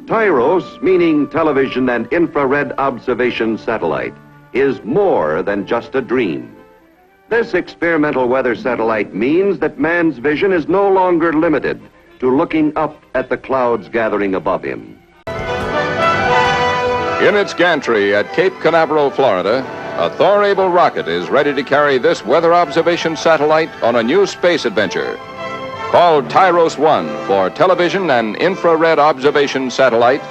Tiros, meaning television and infrared observation satellite, is more than just a dream. This experimental weather satellite means that man's vision is no longer limited to looking up at the clouds gathering above him. In its gantry at Cape Canaveral, Florida, a Thor-able rocket is ready to carry this weather observation satellite on a new space adventure. Called Tiros 1 for television and infrared observation satellite,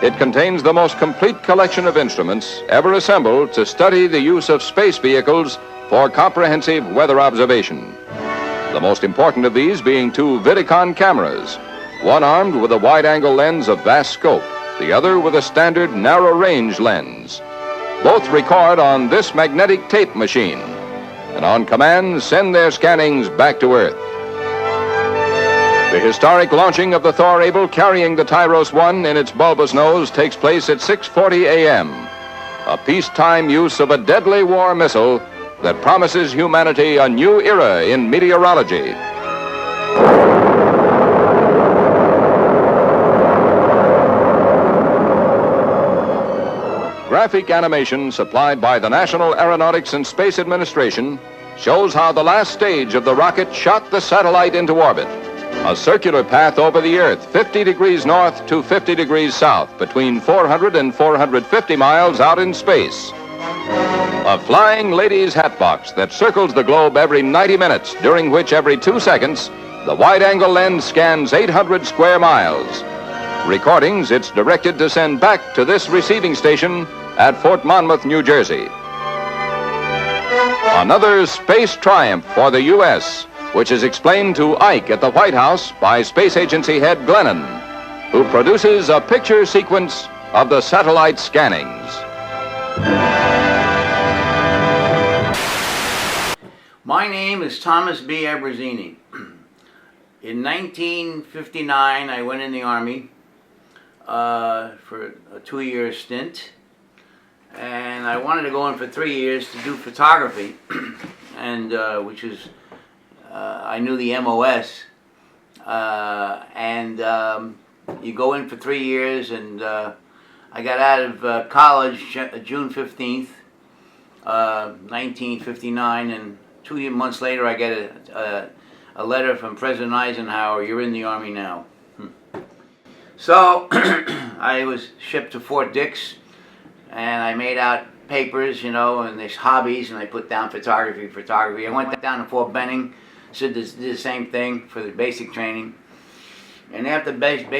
it contains the most complete collection of instruments ever assembled to study the use of space vehicles for comprehensive weather observation. The most important of these being two Vidicon cameras, one armed with a wide-angle lens of vast scope, the other with a standard narrow-range lens. Both record on this magnetic tape machine, and on command send their scannings back to Earth. The historic launching of the Thor-able carrying the Tiros 1 in its bulbous nose takes place at 6:40 a.m., a peacetime use of a deadly war missile that promises humanity a new era in meteorology. Graphic animation supplied by the National Aeronautics and Space Administration shows how the last stage of the rocket shot the satellite into orbit. A circular path over the Earth, 50 degrees north to 50 degrees south, between 400 and 450 miles out in space. A flying lady's hatbox that circles the globe every 90 minutes, during which every 2 seconds, the wide-angle lens scans 800 square miles. Recordings it's directed to send back to this receiving station at Fort Monmouth, New Jersey. Another space triumph for the U.S., which is explained to Ike at the White House by Space Agency head Glennon, who produces a picture sequence of the satellite scannings. My name is Thomas B. Abruzzini. In 1959, I went in the Army for a 2-year stint, and I wanted to go in for 3 years to do photography, and which is I knew the MOS, and you go in for 3 years, and I got out of college June 15th, 1959, and 2 months later I get a letter from President Eisenhower, "You're in the Army now." So I was shipped to Fort Dix, and I made out papers, you know, and there's hobbies, and I put down photography. I went down to Fort Benning, did the same thing for the basic training, and after basic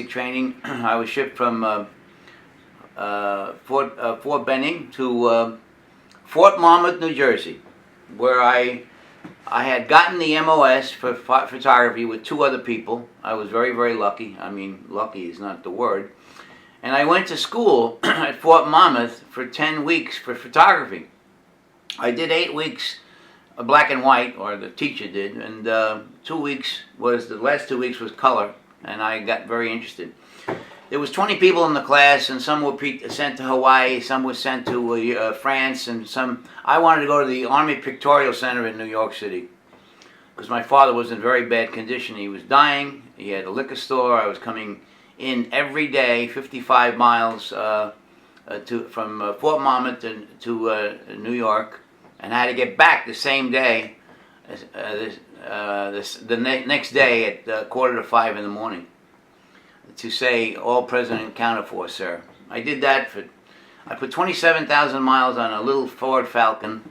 training, I was shipped from Fort Benning to Fort Monmouth, New Jersey, where I had gotten the MOS for photography with 2 other people. I was very, very lucky. I mean, lucky is not the word. And I went to school at Fort Monmouth for 10 weeks for photography. I did 8 weeks black and white, or the teacher did, and the last 2 weeks was color, and I got very interested. There was 20 people in the class, and some were sent to Hawaii, some were sent to France, and some. I wanted to go to the Army Pictorial Center in New York City, because my father was in very bad condition. He was dying. He had a liquor store. I was coming in every day, 55 miles from Fort Monmouth to New York, and I had to get back the same day, the next day at 4:45 in the morning, to say, "All present and counted for, sir." I did that I put 27,000 miles on a little Ford Falcon,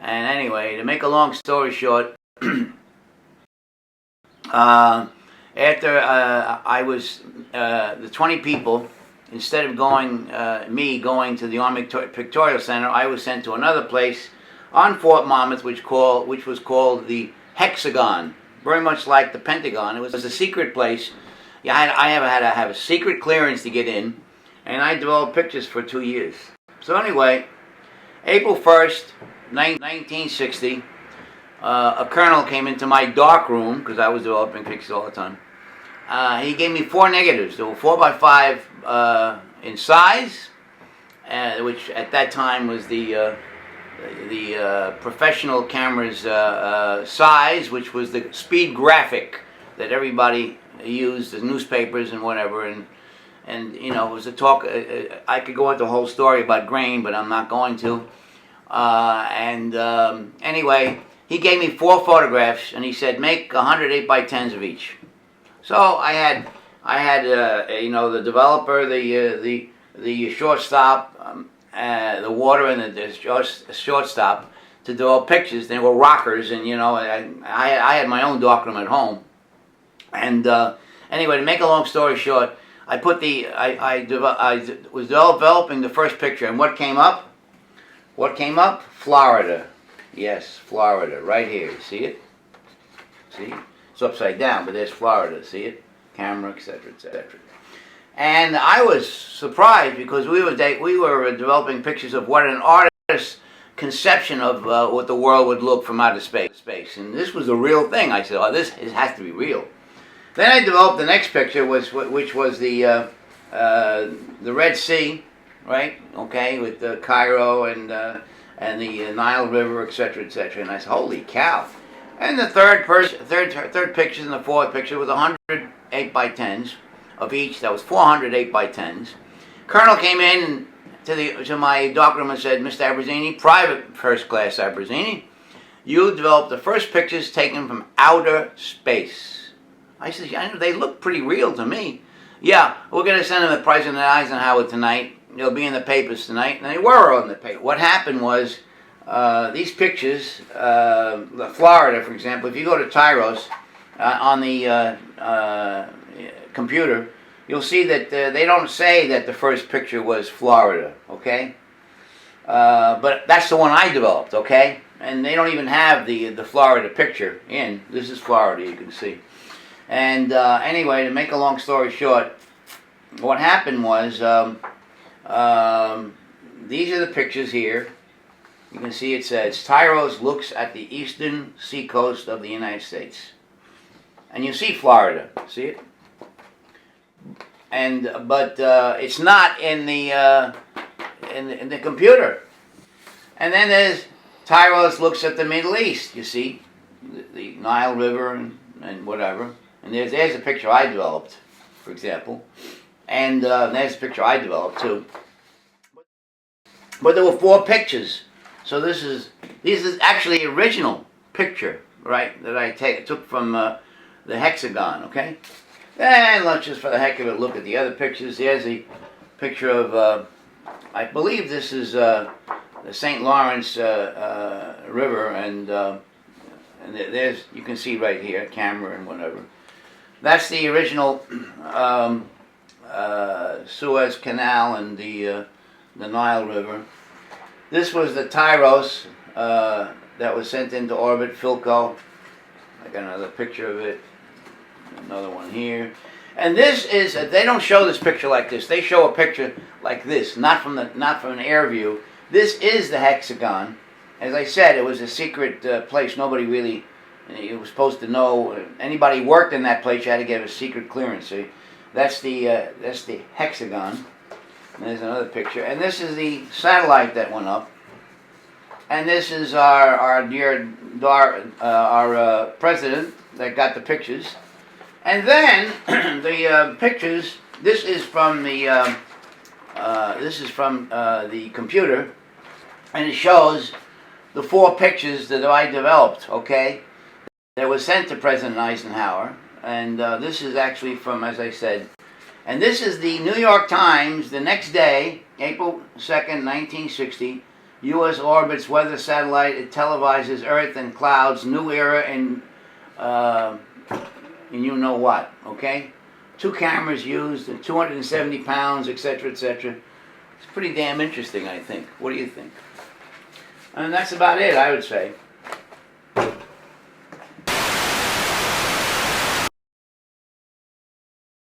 and anyway, to make a long story short, after I was, the 20 people, instead of going to the Army Pictorial Center, I was sent to another place on Fort Monmouth, which was called the Hexagon, very much like the Pentagon. It was a secret place. Yeah, I had to have a secret clearance to get in, and I developed pictures for 2 years. So anyway, April 1st, 1960, a colonel came into my dark room, because I was developing pictures all the time. He gave me 4 negatives. They were 4x5 in size, which at that time was the professional camera's size, which was the speed graphic that everybody used the newspapers and whatever, and you know, it was a talk. I could go into the whole story about grain, but I'm not going to. Anyway, he gave me 4 photographs, and he said make 100 8x10s of each. So I had you know, the developer, the shortstop, the water, and the shortstop to develop pictures. They were rockers, and you know, I had my own darkroom at home. And anyway, to make a long story short, I was developing the first picture, and what came up? What came up? Florida. Yes, Florida, right here. See it? See? It's upside down, but there's Florida. See it? Camera, etc., etc. And I was surprised because we were developing pictures of what an artist's conception of what the world would look from outer space. And this was a real thing. I said, oh, this has to be real. Then I developed the next picture, which was the Red Sea, right? Okay, with Cairo and the Nile River, etc., etc. And I said, holy cow! And the third picture and the fourth picture was 100 8x10s of each. That was 400 8x10s. Colonel came in to my darkroom and said, Mr. Abruzzini, private first class Abruzzini, you developed the first pictures taken from outer space. I said, I know, they look pretty real to me. Yeah, we're going to send them to President Eisenhower tonight. They'll be in the papers tonight. And they were on the paper. What happened was, these pictures, Florida, for example, if you go to Tiros on the computer, you'll see that they don't say that the first picture was Florida, okay? But that's the one I developed, okay? And they don't even have the Florida picture in. This is Florida, you can see. And anyway, to make a long story short, what happened was, these are the pictures here. You can see it says, Tiros looks at the eastern seacoast of the United States. And you see Florida, see it? But it's not in the computer. And then there's Tiros looks at the Middle East. You see the Nile River and whatever. And there's a picture I developed, for example. And there's a picture I developed too. But there were 4 pictures. So this is actually the original picture, right? That I took from the hexagon. Okay. And let's just, for the heck of it, look at the other pictures. There's a picture of, I believe this is the St. Lawrence River, and there's, you can see right here, camera and whatever. That's the original Suez Canal and the Nile River. This was the Tiros that was sent into orbit, Philco. I got another picture of it. Another one here. And this is, they don't show this picture like this. They show a picture like this, not from an air view. This is the hexagon. As I said, it was a secret place. Nobody really, you were supposed to know. Anybody worked in that place, you had to get a secret clearance. See? That's the hexagon. And there's another picture. And this is the satellite that went up. And this is our dear president that got the pictures. And then the pictures. This is from the computer, and it shows the 4 pictures that I developed. Okay, that was sent to President Eisenhower, and this is actually from, as I said, and this is the New York Times. The next day, April 2nd, 1960, U.S. orbits weather satellite. It televises Earth and clouds. New era in. And you know what, okay? 2 cameras used, 270 pounds, etc., etc. It's pretty damn interesting, I think. What do you think? And that's about it, I would say.